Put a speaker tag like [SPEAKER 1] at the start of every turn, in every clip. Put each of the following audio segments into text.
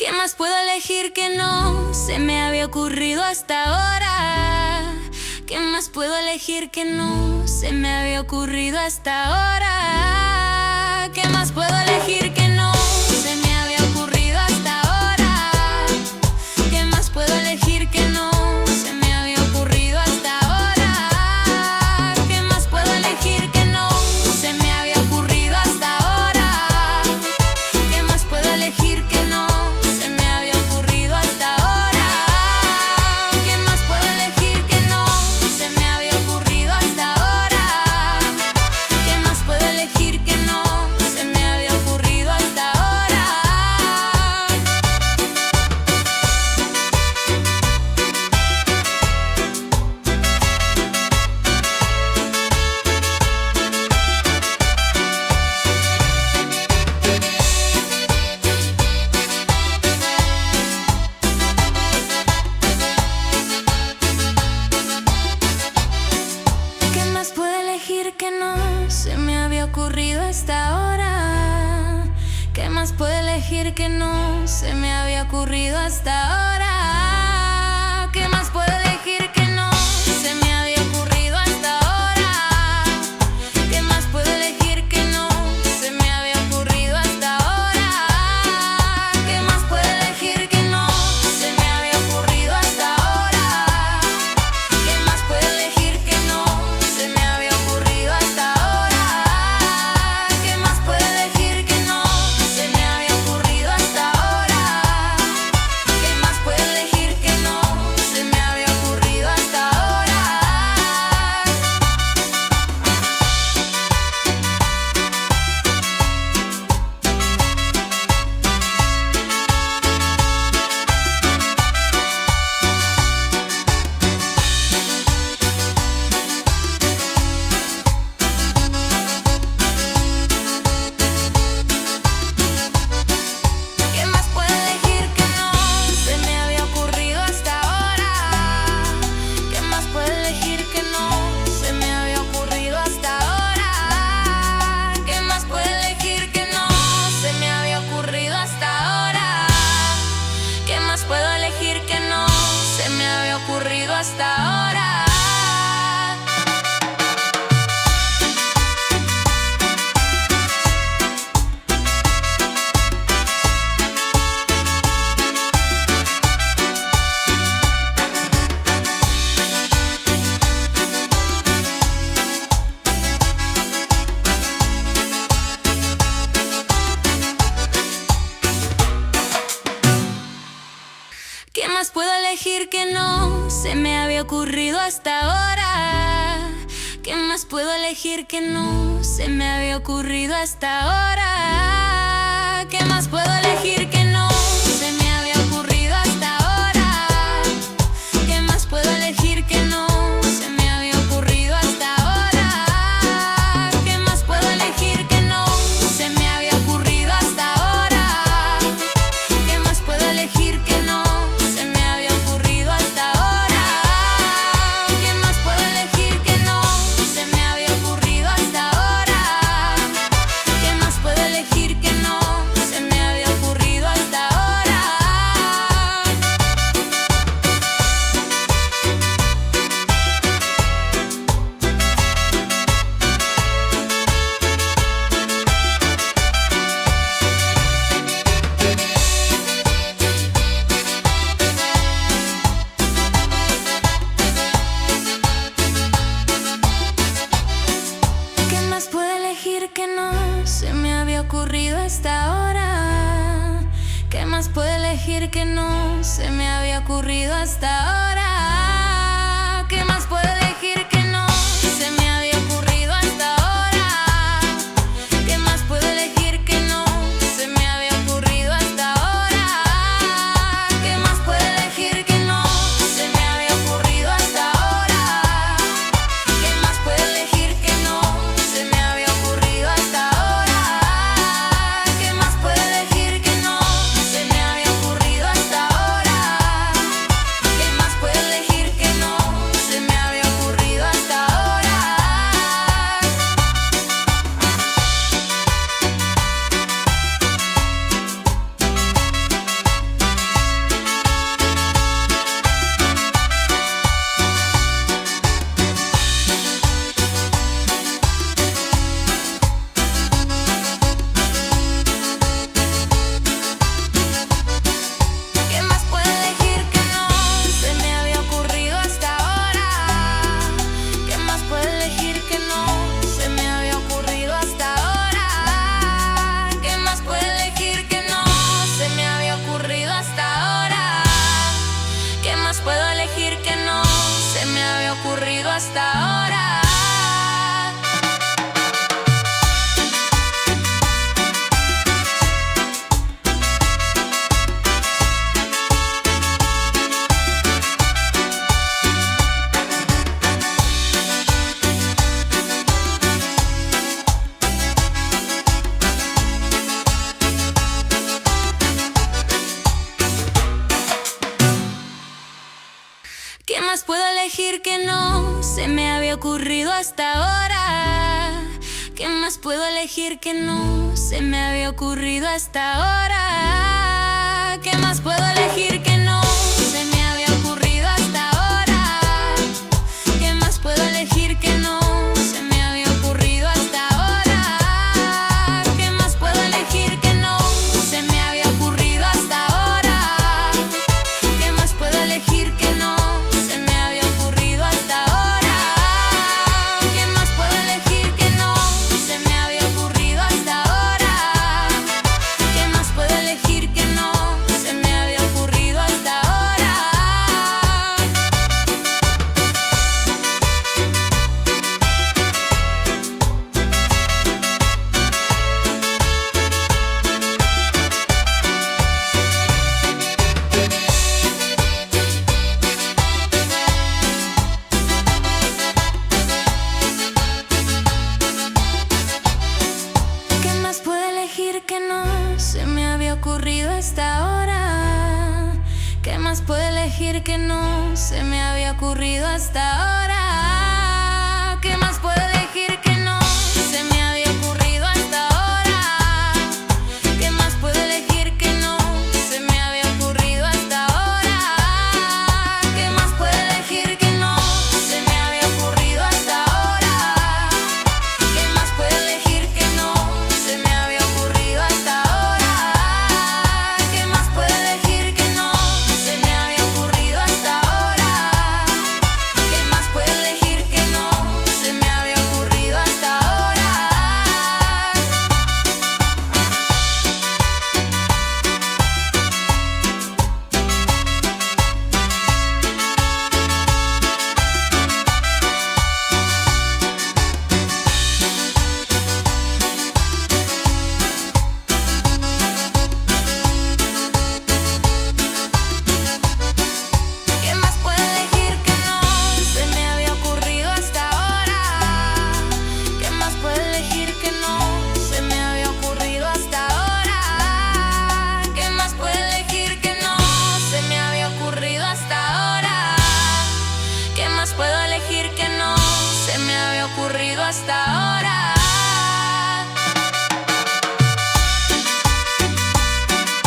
[SPEAKER 1] ¿Qué más puedo elegir que no se me había ocurrido hasta ahora? ¿Qué más puedo elegir que no se me había ocurrido hasta ahora? ¿Qué más puedo elegir que no se me había ocurrido hasta ahora? ¿Qué más puedo elegir que no se me había ocurrido hasta ahora? ¿Qué más puedo elegir que no se me había ocurrido hasta ahora? ¿Qué más puedo elegir que no se me había ocurrido hasta ahora? ¿Qué más puedo elegir que no se me había ocurrido hasta ahora? ¿Qué más puedo elegir que no se me había ocurrido hasta ahora? ¿Qué más puedo elegir que no se me había ocurrido hasta ahora? ¿Qué más puedo elegir que no se me había ocurrido hasta ahora? ¿Qué más puedo elegir que no se me había ocurrido hasta ahora? ¿Qué más puedo elegir que no se me había ocurrido hasta ahora? ¿Qué más puedo elegir que no se me había ocurrido hasta ahora? ¿Qué más puedo elegir que no se me había ocurrido hasta ahora? ¿Qué más puedo elegir que no se me había ocurrido hasta ahora? ¿Qué más puedo elegir que no se me había ocurrido hasta ahora? ¿Qué más puedo elegir que no se me había ocurrido hasta ahora? ¿Qué más puedo elegir que no se me había ocurrido hasta ahora? ¿Qué más puedo elegir que no se me había ocurrido hasta ahora? ¿Qué más puedo elegir que no se me había ocurrido hasta ahora? ¿Qué más puedo elegir que no se me había ocurrido hasta ahora? ¿Qué más puedo elegir que no se me había ocurrido hasta ahora? ¿Qué más puedo elegir que no se me había ocurrido hasta ahora? ¿Qué más puedo elegir que no se me había ocurrido hasta ahora? ¿Qué más puedo elegir que no se me había ocurrido hasta ahora? ¿Qué más puedo elegir que no se me había ocurrido hasta ahora? ¿Qué más puedo elegir que no se me había ocurrido hasta ahora? ¿Qué más puedo elegir que no se me había ocurrido hasta ahora? ¿Qué más puedo elegir que no se me había ocurrido hasta ahora? ¿Qué más puedo elegir que no se me había ocurrido hasta ahora? ¿Qué más puedo elegir que no se me había ocurrido hasta ahora? ¿Qué más puedo elegir que no se me había ocurrido hasta ahora? ¿Qué más puedo elegir que no se me había ocurrido hasta ahora? ¿Qué más puedo elegir que no se me había ocurrido hasta ahora? ¿Qué más puedo elegir que no se me había ocurrido hasta ahora? ¿Qué más puedo elegir? más puedo elegir que no se me había ocurrido hasta ahora? ¿Qué más puedo elegir que no se me había ocurrido hasta ahora? ¿Qué más puedo elegir que no se me había ocurrido hasta ahora? ¿Qué más puedo elegir que no se me había ocurrido hasta ahora? ¿Qué más puedo elegir que no se me había ocurrido hasta ahora? ¿Qué más puedo elegir que no se me había ocurrido hasta ahora? ¿Qué más puedo elegir que no se me había ocurrido hasta ahora? ¿Qué más puedo elegir que no se me había ocurrido hasta ahora? ¿Qué más puedo elegir que no se me había ocurrido hasta ahora? ¿Qué más puedo elegir que no se me había ocurrido hasta ahora? ¿Qué más puedo elegir que no se me había ocurrido hasta ahora? ¿Qué más puedo elegir que no se me había ocurrido hasta ahora? ¿Qué más puedo elegir que no se me había ocurrido hasta ahora? ¿Qué más puedo elegir que no se me había ocurrido hasta ahora? ¿Qué más puedo elegir que no se me había ocurrido hasta ahora? ¿Qué más puedo elegir que no se me había ocurrido hasta ahora? ¿Qué más puedo elegir que no se me había ocurrido hasta ahora? ¿Qué más puedo elegir que no se me había ocurrido hasta ahora? ¿Qué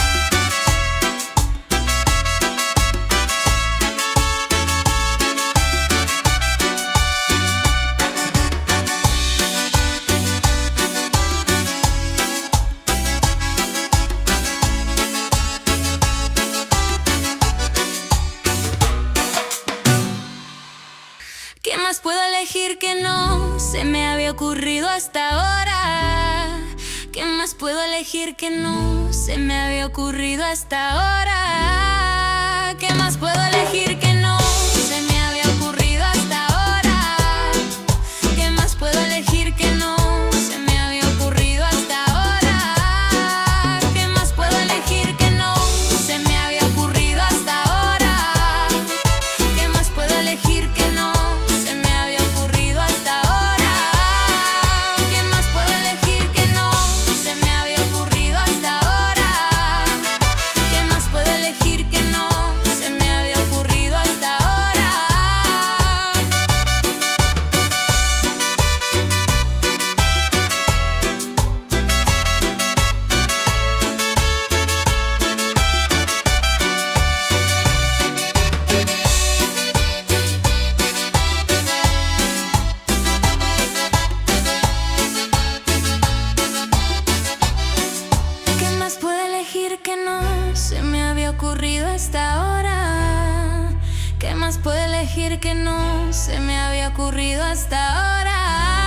[SPEAKER 1] más puedo elegir que no se me había ocurrido hasta ahora? ¿Qué más puedo elegir que no se me había ocurrido hasta ahora? ¿Qué más puedo elegir que no se me había ocurrido hasta ahora? ¿Qué más puedo elegir que no se me había ocurrido hasta ahora? ¿Qué más puedo elegir que no se me había ocurrido hasta ahora? ¿Qué más puedo elegir que no se me había ocurrido hasta ahora? ¿Qué más puedo elegir que no se me había ocurrido hasta ahora? ¿Qué más puedo elegir que no se me había ocurrido hasta ahora? ¿Qué más puedo elegir que no se me había ocurrido hasta ahora? ¿Qué más puedo elegir que no se me había ocurrido hasta ahora? ¿Qué más puedo elegir que no se me había ocurrido hasta ahora? ¿Qué más puedo elegir que no se me había ocurrido hasta ahora?